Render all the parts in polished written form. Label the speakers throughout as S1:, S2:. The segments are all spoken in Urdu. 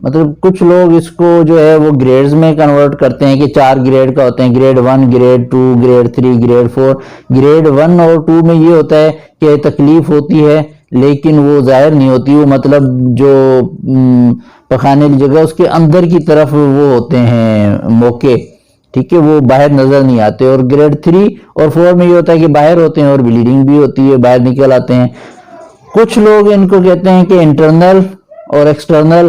S1: مطلب کچھ لوگ اس کو جو ہے وہ گریڈز میں کنورٹ کرتے ہیں کہ 4 گریڈ کا ہوتے ہیں، grade 1، grade 2، grade 3، grade 4۔ Grade 1 اور 2 میں یہ ہوتا ہے کہ تکلیف ہوتی ہے لیکن وہ ظاہر نہیں ہوتی، وہ مطلب جو پخانے کی جگہ اس کے اندر کی طرف وہ ہوتے ہیں موقع، ٹھیک ہے، وہ باہر نظر نہیں آتے۔ اور گریڈ 3 اور 4 میں یہ ہوتا ہے کہ باہر ہوتے ہیں اور بلیڈنگ بھی ہوتی ہے، باہر نکل آتے ہیں۔ کچھ لوگ ان کو کہتے ہیں کہ انٹرنل اور ایکسٹرنل،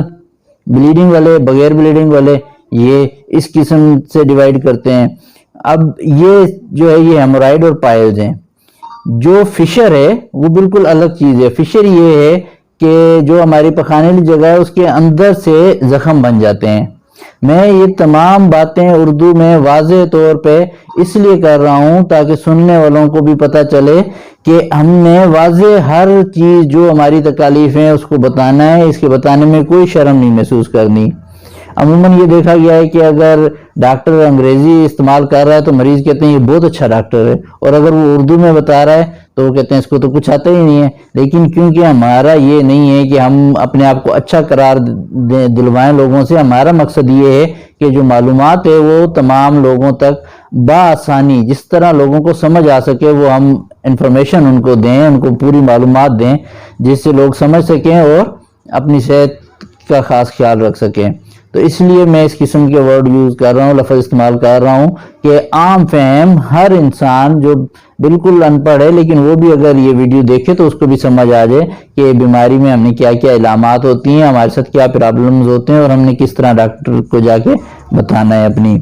S1: بلیڈنگ والے، بغیر بلیڈنگ والے، یہ اس قسم سے ڈیوائیڈ کرتے ہیں۔ اب یہ جو ہے یہ ہیمورائڈ اور پائلز ہیں۔ جو فشر ہے وہ بالکل الگ چیز ہے۔ فشر یہ ہے کہ جو ہماری پخانے کی جگہ ہے اس کے اندر سے زخم بن جاتے ہیں۔ میں یہ تمام باتیں اردو میں واضح طور پہ اس لیے کر رہا ہوں تاکہ سننے والوں کو بھی پتہ چلے کہ ہم نے واضح ہر چیز جو ہماری تکالیف ہیں اس کو بتانا ہے، اس کے بتانے میں کوئی شرم نہیں محسوس کرنی۔ عموماً یہ دیکھا گیا ہے کہ اگر ڈاکٹر انگریزی استعمال کر رہا ہے تو مریض کہتے ہیں یہ بہت اچھا ڈاکٹر ہے، اور اگر وہ اردو میں بتا رہا ہے تو وہ کہتے ہیں اس کو تو کچھ آتا ہی نہیں ہے۔ لیکن کیونکہ ہمارا یہ نہیں ہے کہ ہم اپنے آپ کو اچھا قرار دلوائیں لوگوں سے، ہمارا مقصد یہ ہے کہ جو معلومات ہے وہ تمام لوگوں تک بآسانی، جس طرح لوگوں کو سمجھ آ سکے، وہ ہم انفارمیشن ان کو دیں، ان کو پوری معلومات دیں جس سے لوگ سمجھ سکیں اور اپنی صحت کا خاص خیال رکھ سکیں۔ تو اس لیے میں اس قسم کے ورڈ یوز کر رہا ہوں، لفظ استعمال کر رہا ہوں کہ عام فہم ہر انسان جو بالکل ان پڑھ ہے لیکن وہ بھی اگر یہ ویڈیو دیکھے تو اس کو بھی سمجھ آ جائے کہ بیماری میں ہم نے کیا کیا علامات ہوتی ہیں، ہمارے ساتھ کیا پرابلمز ہوتے ہیں اور ہم نے کس طرح ڈاکٹر کو جا کے بتانا ہے اپنی۔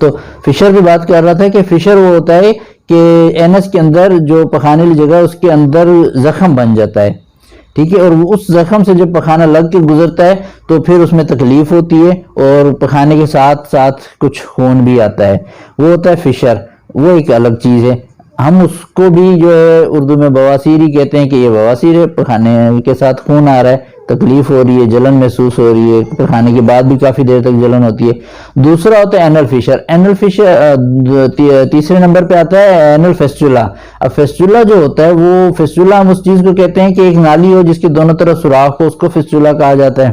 S1: تو فشر کی بات کر رہا تھا کہ فشر وہ ہوتا ہے کہ اینس کے اندر جو پخانے کی جگہ اس کے اندر زخم بن جاتا ہے، ٹھیک ہے، اور اس زخم سے جب پخانہ لگ کے گزرتا ہے تو پھر اس میں تکلیف ہوتی ہے اور پخانے کے ساتھ ساتھ کچھ خون بھی آتا ہے، وہ ہوتا ہے فشر، وہ ایک الگ چیز ہے۔ ہم اس کو بھی جو ہے اردو میں بواسیر ہی کہتے ہیں کہ یہ بواسیر ہے، پخانے کے ساتھ خون آ رہا ہے، تکلیف ہو رہی ہے، جلن محسوس ہو رہی ہے، پخانے کے بعد بھی کافی دیر تک جلن ہوتی ہے۔ دوسرا ہوتا ہے اینل فشر۔ اینل فشر تیسرے نمبر پہ آتا ہے اینل فیسٹولا۔ اب فیسٹولا جو ہوتا ہے وہ فیسٹولا ہم اس چیز کو کہتے ہیں کہ ایک نالی ہو جس کے دونوں طرف سوراخ ہو، اس کو فیسٹولا کہا جاتا ہے۔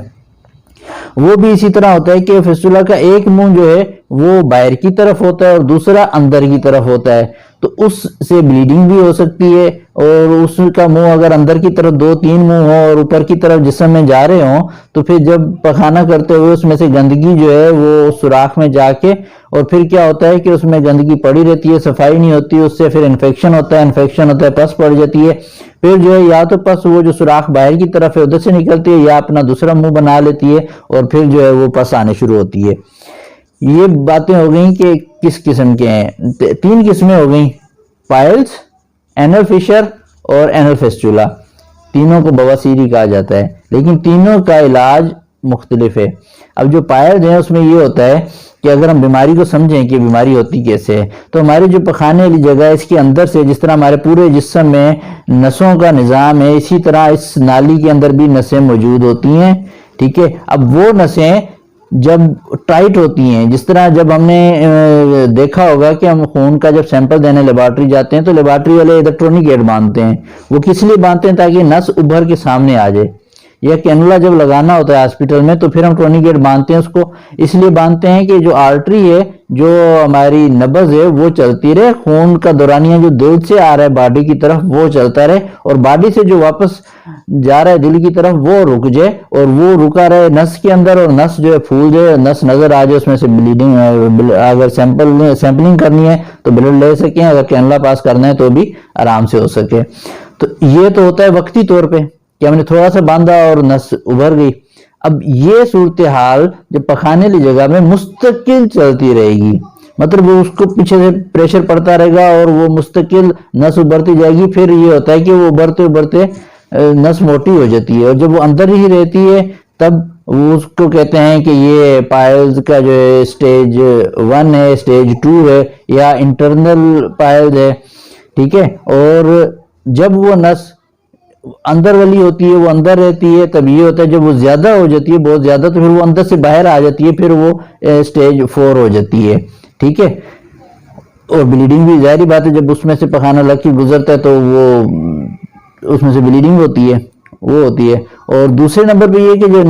S1: وہ بھی اسی طرح ہوتا ہے کہ فیسٹولا کا ایک منہ جو ہے وہ باہر کی طرف ہوتا ہے اور دوسرا اندر کی طرف ہوتا ہے، تو اس سے بلیڈنگ بھی ہو سکتی ہے، اور اس کا منہ اگر اندر کی طرف 2-3 منہ ہو اور اوپر کی طرف جسم میں جا رہے ہوں تو پھر جب پخانہ کرتے ہوئے اس میں سے گندگی جو ہے وہ سوراخ میں جا کے، اور پھر کیا ہوتا ہے کہ اس میں گندگی پڑی رہتی ہے، صفائی نہیں ہوتی، اس سے پھر انفیکشن ہوتا ہے، پس پڑ جاتی ہے، پھر جو ہے یا تو پس وہ جو سوراخ باہر کی طرف ہے ادھر سے نکلتی ہے یا اپنا دوسرا منہ بنا لیتی ہے اور پھر جو ہے وہ پس آنے شروع ہوتی ہے۔ یہ باتیں ہو گئیں کہ کس قسم کے ہیں۔ 3 قسمیں ہو گئیں، پائلز، اینل فشر اور اینل فیسٹولا۔ تینوں کو بواسیر ہی کہا جاتا ہے لیکن تینوں کا علاج مختلف ہے۔ اب جو پائلز ہیں اس میں یہ ہوتا ہے کہ اگر ہم بیماری کو سمجھیں کہ بیماری ہوتی کیسے ہے، تو ہماری جو پخانے والی جگہ ہے اس کے اندر سے، جس طرح ہمارے پورے جسم میں نسوں کا نظام ہے، اسی طرح اس نالی کے اندر بھی نسیں موجود ہوتی ہیں، ٹھیک ہے۔ اب وہ نسیں جب ٹائٹ ہوتی ہیں، جس طرح جب ہم نے دیکھا ہوگا کہ ہم خون کا جب سیمپل دینے لیبارٹری جاتے ہیں تو لیبارٹری والے الیکٹرونک گیٹ باندھتے ہیں، وہ کس لیے باندھتے ہیں؟ تاکہ نس ابھر کے سامنے آ جائے۔ یا کینولا جب لگانا ہوتا ہے ہاسپٹل میں تو پھر ہم ٹرونی گیٹ باندھتے ہیں، اس کو اس لیے باندھتے ہیں کہ جو آرٹری ہے، جو ہماری نبض ہے وہ چلتی رہے، خون کا دورانیہ جو دل سے آ رہا ہے باڈی کی طرف وہ چلتا رہے، اور باڈی سے جو واپس جا رہا ہے دل کی طرف وہ رک جائے، اور وہ رکا رہے نس کے اندر، اور نس جو ہے پھول جائے، نس نظر آ جائے، اس میں سے بلیڈنگ، اگر سیمپلنگ کرنی ہے تو بلڈ لے سکیں، اگر کینولا پاس کرنا ہے تو بھی آرام سے ہو سکے۔ تو یہ تو ہوتا ہے وقتی طور پہ کہ ہم نے تھوڑا سا باندھا اور نس ابھر گئی۔ اب یہ صورتحال جب پخانے کی جگہ میں مستقل چلتی رہے گی، مطلب وہ اس کو پیچھے سے پریشر پڑتا رہے گا اور وہ مستقل نس ابھرتی جائے گی، پھر یہ ہوتا ہے کہ وہ ابھرتے ابھرتے نس موٹی ہو جاتی ہے، اور جب وہ اندر ہی رہتی ہے تب اس کو کہتے ہیں کہ یہ پائلز کا جو ہے سٹیج 1 ہے، سٹیج 2 ہے، یا انٹرنل پائلز ہے، ٹھیک ہے۔ اور جب وہ نس اندر والی ہوتی ہے وہ اندر رہتی ہے، تب یہ ہوتا ہے جب وہ زیادہ ہو جاتی ہے، بہت زیادہ، تو پھر وہ اندر سے باہر آ جاتی ہے، پھر وہ سٹیج 4 ہو جاتی ہے، ٹھیک ہے۔ اور بلیڈنگ بھی ظاہری بات ہے، جب اس میں سے پخانہ لگ کے گزرتا ہے تو وہ اس میں سے بلیڈنگ ہوتی ہے، وہ ہوتی ہے. اور دوسرے نمبر پہ یہ کہ جو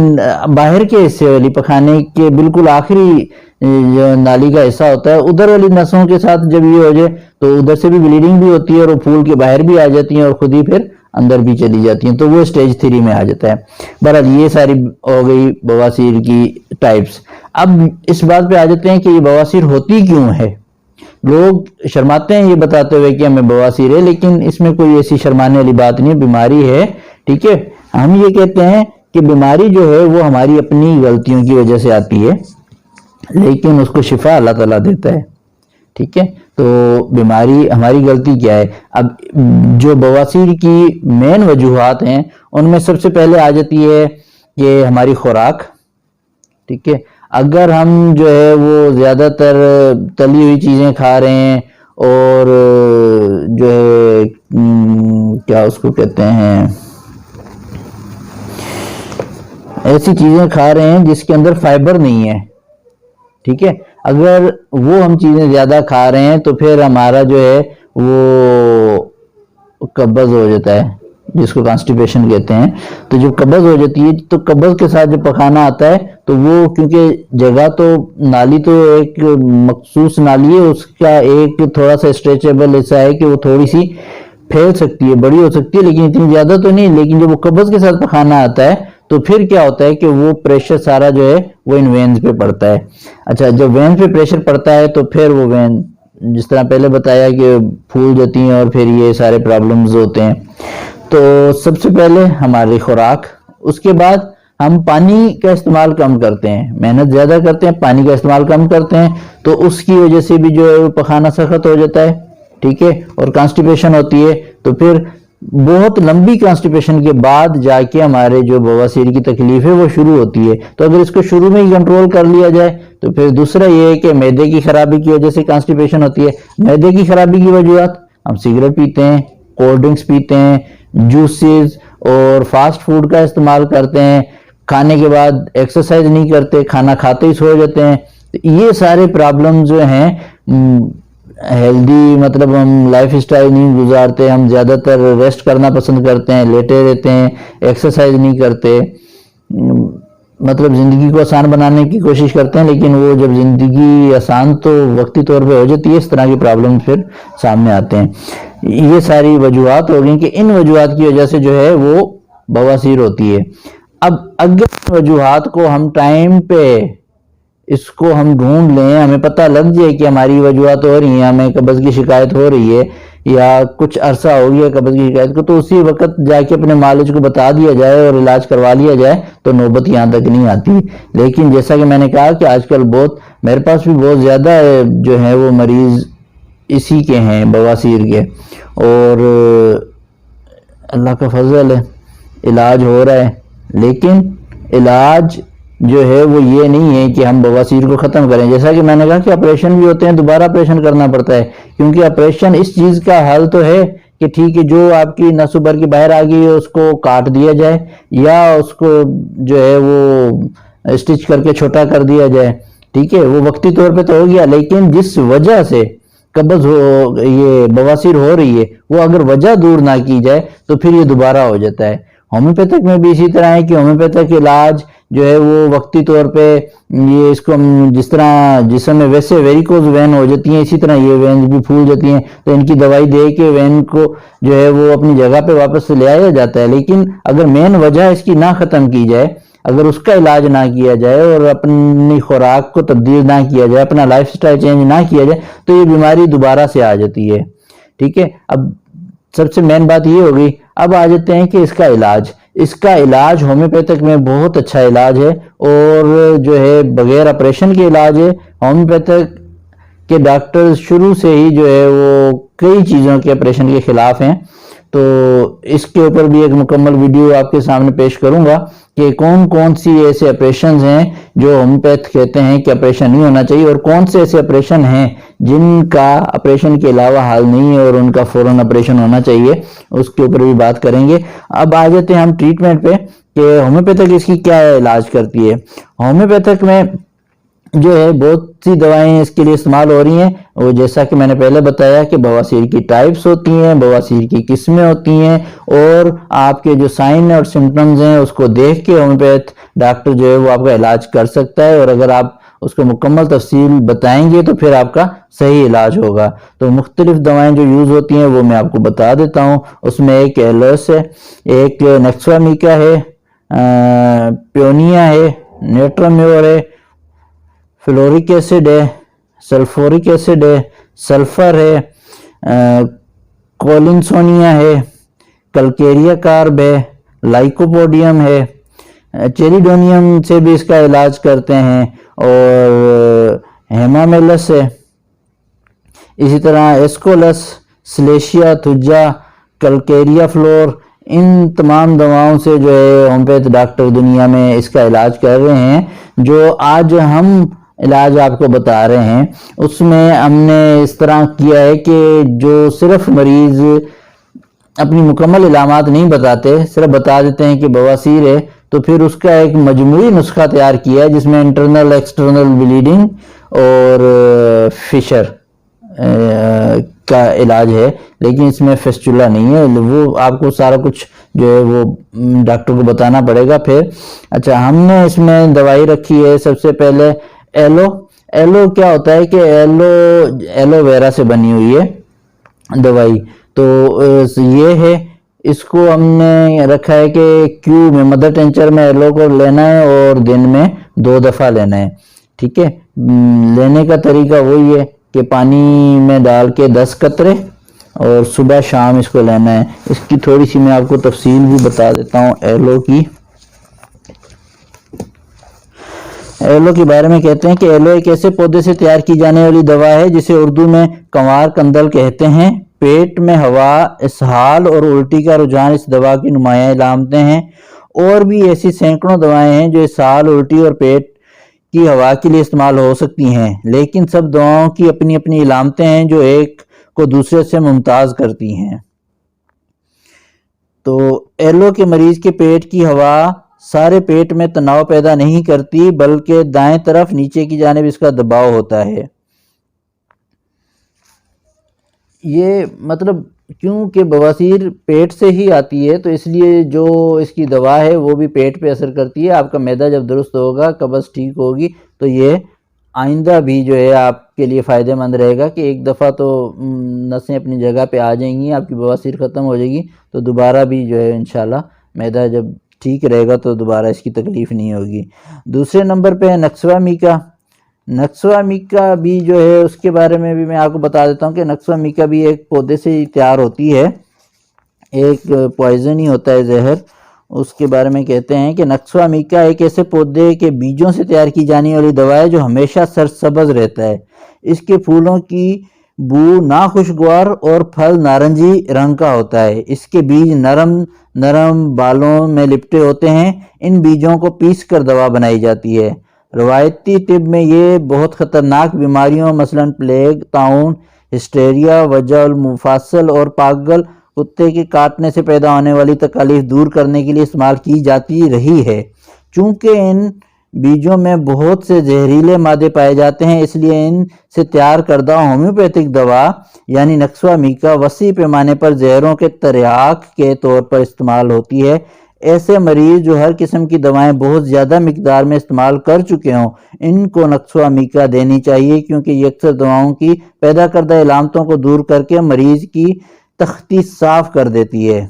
S1: باہر کے حصے والی پخانے کے بالکل آخری جو نالی کا حصہ ہوتا ہے ادھر والی نسوں کے ساتھ جب یہ ہو جائے تو ادھر سے بھی بلیڈنگ بھی ہوتی ہے اور وہ پھول کے باہر بھی آ جاتی ہیں اور خود ہی پھر اندر بھی چلی جاتی ہیں, تو وہ سٹیج 3 میں آ جاتا ہے. بہرحال یہ ساری ہو گئی بواسیر کی ٹائپس. اب اس بات پہ آ جاتے ہیں کہ یہ بواسیر ہوتی کیوں ہے. لوگ شرماتے ہیں یہ بتاتے ہوئے کہ ہمیں بواسیر ہے, لیکن اس میں کوئی ایسی شرمانے والی بات نہیں, بیماری ہے. ٹھیک ہے, ہم یہ کہتے ہیں کہ بیماری جو ہے وہ ہماری اپنی غلطیوں کی وجہ سے آتی ہے, لیکن اس کو شفا اللہ تعالیٰ دیتا ہے. ٹھیک ہے, تو بیماری ہماری غلطی کیا ہے. اب جو بواسیر کی مین وجوہات ہیں ان میں سب سے پہلے آ جاتی ہے کہ ہماری خوراک. ٹھیک ہے, اگر ہم جو ہے وہ زیادہ تر تلی ہوئی چیزیں کھا رہے ہیں اور جو ہے کیا اس کو کہتے ہیں, ایسی چیزیں کھا رہے ہیں جس کے اندر فائبر نہیں ہے. ٹھیک ہے, اگر وہ ہم چیزیں زیادہ کھا رہے ہیں تو پھر ہمارا جو ہے وہ قبض ہو جاتا ہے, جس کو کانسٹیپیشن کہتے ہیں. تو جب قبض ہو جاتی ہے تو قبض کے ساتھ جب پخانا آتا ہے تو وہ کیونکہ جگہ تو نالی تو ایک مخصوص نالی ہے, اس کا ایک تھوڑا سا اسٹریچیبل ایسا ہے کہ وہ تھوڑی سی پھیل سکتی ہے, بڑی ہو سکتی ہے, لیکن اتنی زیادہ تو نہیں. لیکن جب وہ قبض کے ساتھ پخانا آتا ہے تو پھر کیا ہوتا ہے کہ وہ پریشر سارا جو ہے وہ ان وینز پہ پڑتا ہے. اچھا, جب وین پہ پریشر پڑتا ہے تو پھر وہ وین جس طرح پہلے بتایا کہ پھول جاتی ہیں اور پھر یہ سارے پرابلمز ہوتے ہیں. تو سب سے پہلے ہماری خوراک, اس کے بعد ہم پانی کا استعمال کم کرتے ہیں, محنت زیادہ کرتے ہیں, پانی کا استعمال کم کرتے ہیں, تو اس کی وجہ سے بھی جو ہے وہ پخانا سخت ہو جاتا ہے. ٹھیک ہے, اور کانسٹیپیشن ہوتی ہے. تو پھر بہت لمبی کانسٹیپیشن کے بعد جا کے ہمارے جو بواسیر کی تکلیف ہے وہ شروع ہوتی ہے. تو اگر اس کو شروع میں ہی کنٹرول کر لیا جائے تو پھر دوسرا یہ ہے کہ معدے کی خرابی کی وجہ سے کانسٹیپیشن ہوتی ہے. معدے کی خرابی کی وجوہات, ہم سگریٹ پیتے ہیں, کولڈ ڈرنکس پیتے ہیں, جوسز اور فاسٹ فوڈ کا استعمال کرتے ہیں, کھانے کے بعد ایکسرسائز نہیں کرتے, کھانا کھاتے ہی سو جاتے ہیں. یہ سارے پرابلم جو ہیں, ہیلدی مطلب ہم لائف اسٹائل نہیں گزارتے, ہم زیادہ تر ریسٹ کرنا پسند کرتے ہیں, لیٹے رہتے ہیں, ایکسرسائز نہیں کرتے, مطلب زندگی کو آسان بنانے کی کوشش کرتے ہیں, لیکن وہ جب زندگی آسان تو وقتی طور پہ ہو جاتی ہے, اس طرح کے پرابلم پھر سامنے آتے ہیں. یہ ساری وجوہات ہو گئی کہ ان وجوہات کی وجہ سے جو ہے وہ بواسیر ہوتی ہے. اب اگر وجوہات کو ہم ٹائم پہ اس کو ہم ڈھونڈ لیں, ہمیں پتہ لگ جائے کہ ہماری وجوہات ہو رہی ہیں, ہمیں قبض کی شکایت ہو رہی ہے یا کچھ عرصہ ہو گیا قبض کی شکایت کو, تو اسی وقت جا کے اپنے معالج کو بتا دیا جائے اور علاج کروا لیا جائے تو نوبت یہاں تک نہیں آتی. لیکن جیسا کہ میں نے کہا کہ آج کل بہت, میرے پاس بھی بہت زیادہ جو ہے وہ مریض اسی کے ہیں, بواسیر کے, اور اللہ کا فضل ہے علاج ہو رہا ہے. لیکن علاج جو ہے وہ یہ نہیں ہے کہ ہم بواسیر کو ختم کریں. جیسا کہ میں نے کہا کہ آپریشن بھی ہوتے ہیں, دوبارہ آپریشن کرنا پڑتا ہے, کیونکہ آپریشن اس چیز کا حل تو ہے کہ ٹھیک ہے جو آپ کی نس بھر کے باہر آ گئی ہے اس کو کاٹ دیا جائے یا اس کو جو ہے وہ اسٹچ کر کے چھوٹا کر دیا جائے. ٹھیک ہے, وہ وقتی طور پہ تو ہو گیا, لیکن جس وجہ سے قبض یہ بواسیر ہو رہی ہے وہ اگر وجہ دور نہ کی جائے تو پھر یہ دوبارہ ہو جاتا ہے. ہومیوپیتھک میں بھی اسی طرح ہے کہ ہومیوپیتھک علاج جو ہے وہ وقتی طور پہ یہ اس کو جس طرح جسم میں ویسے ویریکوز وین ہو جاتی ہیں, اسی طرح یہ وینز بھی پھول جاتی ہیں, تو ان کی دوائی دے کے وین کو جو ہے وہ اپنی جگہ پہ واپس سے لے آیا جاتا ہے. لیکن اگر مین وجہ اس کی نہ ختم کی جائے, اگر اس کا علاج نہ کیا جائے اور اپنی خوراک کو تبدیل نہ کیا جائے, اپنا لائف سٹائل چینج نہ کیا جائے, تو یہ بیماری دوبارہ سے آ جاتی ہے. ٹھیک ہے, اب سب سے مین بات یہ ہوگی. اب آ جاتے ہیں کہ اس کا علاج. اس کا علاج ہومیوپیتھک میں بہت اچھا علاج ہے اور جو ہے بغیر آپریشن کے علاج ہے. ہومیوپیتھک کے ڈاکٹر شروع سے ہی جو ہے وہ کئی چیزوں کے آپریشن کے خلاف ہیں. تو اس کے اوپر بھی ایک مکمل ویڈیو آپ کے سامنے پیش کروں گا کہ کون کون سی ایسے آپریشنز ہیں جو ہومیوپیتھ کہتے ہیں کہ آپریشن نہیں ہونا چاہیے, اور کون سے ایسے آپریشن ہیں جن کا آپریشن کے علاوہ حل نہیں ہے اور ان کا فوراً آپریشن ہونا چاہیے. اس کے اوپر بھی بات کریں گے. اب آ جاتے ہیں ہم ٹریٹمنٹ پہ کہ ہومیوپیتھک اس کی کیا علاج کرتی ہے. ہومیوپیتھک میں جو ہے بہت سی دوائیں اس کے لیے استعمال ہو رہی ہیں. وہ جیسا کہ میں نے پہلے بتایا کہ بواسیر کی ٹائپس ہوتی ہیں, بواسیر کی قسمیں ہوتی ہیں, اور آپ کے جو سائن اور سمٹمز ہیں اس کو دیکھ کے ہومیوپیتھ ڈاکٹر جو ہے وہ آپ کا علاج کر سکتا ہے, اور اگر آپ اس کو مکمل تفصیل بتائیں گے تو پھر آپ کا صحیح علاج ہوگا. تو مختلف دوائیں جو یوز ہوتی ہیں وہ میں آپ کو بتا دیتا ہوں. اس میں ایک ایلوس ہے, ایک نیکسوامیکا ہے, پیونیا ہے, نیٹرامیور ہے, فلورک ایسڈ ہے, سلفورک ایسڈ ہے, سلفر ہے, کولنسونیا ہے, کلکیریا کارب ہے, لائکوپوڈیم ہے, چیریڈونیم سے بھی اس کا علاج کرتے ہیں, اور ہیمامیلس ہے. اسی طرح ایسکولس, سلیشیا تھجا, کلکیریا فلور, ان تمام دواؤں سے جو ہے ہومیوپیتھ ڈاکٹر دنیا میں اس کا علاج کر رہے ہیں. جو آج ہم علاج آپ کو بتا رہے ہیں اس میں ہم نے اس طرح کیا ہے کہ جو صرف مریض اپنی مکمل علامات نہیں بتاتے, صرف بتا دیتے ہیں کہ بواسیر ہے, تو پھر اس کا ایک مجموعی نسخہ تیار کیا ہے جس میں انٹرنل ایکسٹرنل بلیڈنگ اور فشر کا علاج ہے, لیکن اس میں فسچولا نہیں ہے. وہ آپ کو سارا کچھ جو ہے وہ ڈاکٹر کو بتانا پڑے گا پھر. اچھا, ہم نے اس میں دوائی رکھی ہے سب سے پہلے ایلو. ایلو کیا ہوتا ہے کہ ایلو ویرا سے بنی ہوئی ہے دوائی. تو یہ ہے, اس کو ہم نے رکھا ہے کہ کیو میں مدر ٹینچر میں ایلو کو لینا ہے اور دن میں 2 دفعہ لینا ہے. ٹھیک ہے, لینے کا طریقہ وہی ہے کہ پانی میں ڈال کے 10 قطرے اور صبح شام اس کو لینا ہے. اس کی تھوڑی سی میں آپ کو تفصیل بھی بتا دیتا ہوں ایلو کی. ایلو کے بارے میں کہتے ہیں کہ ایلو ایک ایسے پودے سے تیار کی جانے والی دوا ہے جسے اردو میں کنوار کندل کہتے ہیں. پیٹ میں ہوا, اسہال اور الٹی کا رجحان اس دوا کی نمایاں علامتیں ہیں. اور بھی ایسی سینکڑوں دوائیں ہیں جو اسہال, الٹی اور پیٹ کی ہوا کے لیے استعمال ہو سکتی ہیں, لیکن سب دواؤں کی اپنی اپنی علامتیں ہیں جو ایک کو دوسرے سے ممتاز کرتی ہیں. تو ایلو کے مریض کے پیٹ کی ہوا سارے پیٹ میں تناؤ پیدا نہیں کرتی, بلکہ دائیں طرف نیچے کی جانب اس کا دباؤ ہوتا ہے. یہ مطلب کیونکہ بواسیر پیٹ سے ہی آتی ہے تو اس لیے جو اس کی دوا ہے وہ بھی پیٹ پہ اثر کرتی ہے. آپ کا معدہ جب درست ہوگا, قبض ٹھیک ہوگی, تو یہ آئندہ بھی جو ہے آپ کے لیے فائدہ مند رہے گا کہ ایک دفعہ تو نسیں اپنی جگہ پہ آ جائیں گی, آپ کی بواسیر ختم ہو جائے گی, تو دوبارہ بھی جو ہے انشاءاللہ معدہ جب ٹھیک رہے گا تو دوبارہ اس کی تکلیف نہیں ہوگی. دوسرے نمبر پہ ہے نکسوامیکا. نکسوامیکا بھی جو ہے اس کے بارے میں بھی میں آپ کو بتا دیتا ہوں کہ نکسوامیکا بھی ایک پودے سے ہی تیار ہوتی ہے, ایک پوائزن ہی ہوتا ہے, زہر. اس کے بارے میں کہتے ہیں کہ نکسوامیکا ایک ایسے پودے کے بیجوں سے تیار کی جانے والی دوا ہے جو ہمیشہ سرسبز رہتا ہے. اس کے پھولوں کی بو ناخوشگوار اور پھل نارنجی رنگ کا ہوتا ہے. اس کے بیج نرم نرم بالوں میں لپٹے ہوتے ہیں. ان بیجوں کو پیس کر دوا بنائی جاتی ہے. روایتی طب میں یہ بہت خطرناک بیماریوں مثلا پلیگ, طاعون, ہسٹیریا, وجع المفاصل اور پاگل کتے کے کاٹنے سے پیدا ہونے والی تکالیف دور کرنے کے لیے استعمال کی جاتی رہی ہے. چونکہ ان بیجوں میں بہت سے زہریلے مادے پائے جاتے ہیں, اس لیے ان سے تیار کردہ ہومیوپیتھک دوا یعنی نکسوامیکا وسیع پیمانے پر زہروں کے تریاک کے طور پر استعمال ہوتی ہے. ایسے مریض جو ہر قسم کی دوائیں بہت زیادہ مقدار میں استعمال کر چکے ہوں, ان کو نکسوامیکا دینی چاہیے, کیونکہ یہ اکثر دواؤں کی پیدا کردہ علامتوں کو دور کر کے مریض کی تختی صاف کر دیتی ہے.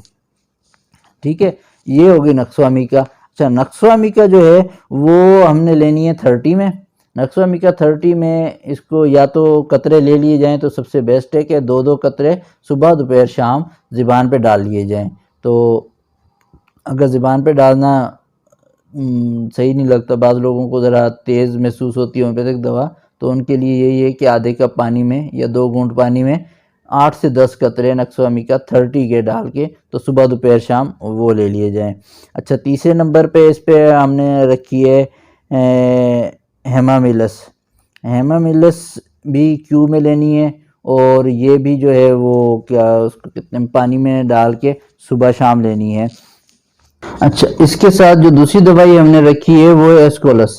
S1: ٹھیک ہے, یہ ہوگی نکسوامیکا. اچھا, نکسوامیکا جو ہے وہ ہم نے لینی ہے 30 میں. نکسوامیکا 30 میں اس کو یا تو قطرے لے لیے جائیں تو سب سے بیسٹ ہے کہ 2 قطرے صبح دوپہر شام زبان پہ ڈال لیے جائیں. تو اگر زبان پہ ڈالنا صحیح نہیں لگتا, بعض لوگوں کو ذرا تیز محسوس ہوتی ہے ہومیوپیتھک دوا, تو ان کے لیے یہی ہے کہ آدھے کپ پانی میں یا 2 گھونٹ پانی میں 8 سے 10 قطرے نکسوامیکا 30 کے ڈال کے تو صبح دوپہر شام وہ لے لیے جائیں. اچھا, تیسرے نمبر پہ اس پہ ہم نے رکھی ہے ہیمامیلس. ہیمامیلس بھی کیو میں لینی ہے, اور یہ بھی جو ہے وہ کیا اس کو کتنے پانی میں ڈال کے صبح شام لینی ہے. اچھا, اس کے ساتھ جو دوسری دوائی ہم نے رکھی ہے وہ ہے ایسکولس.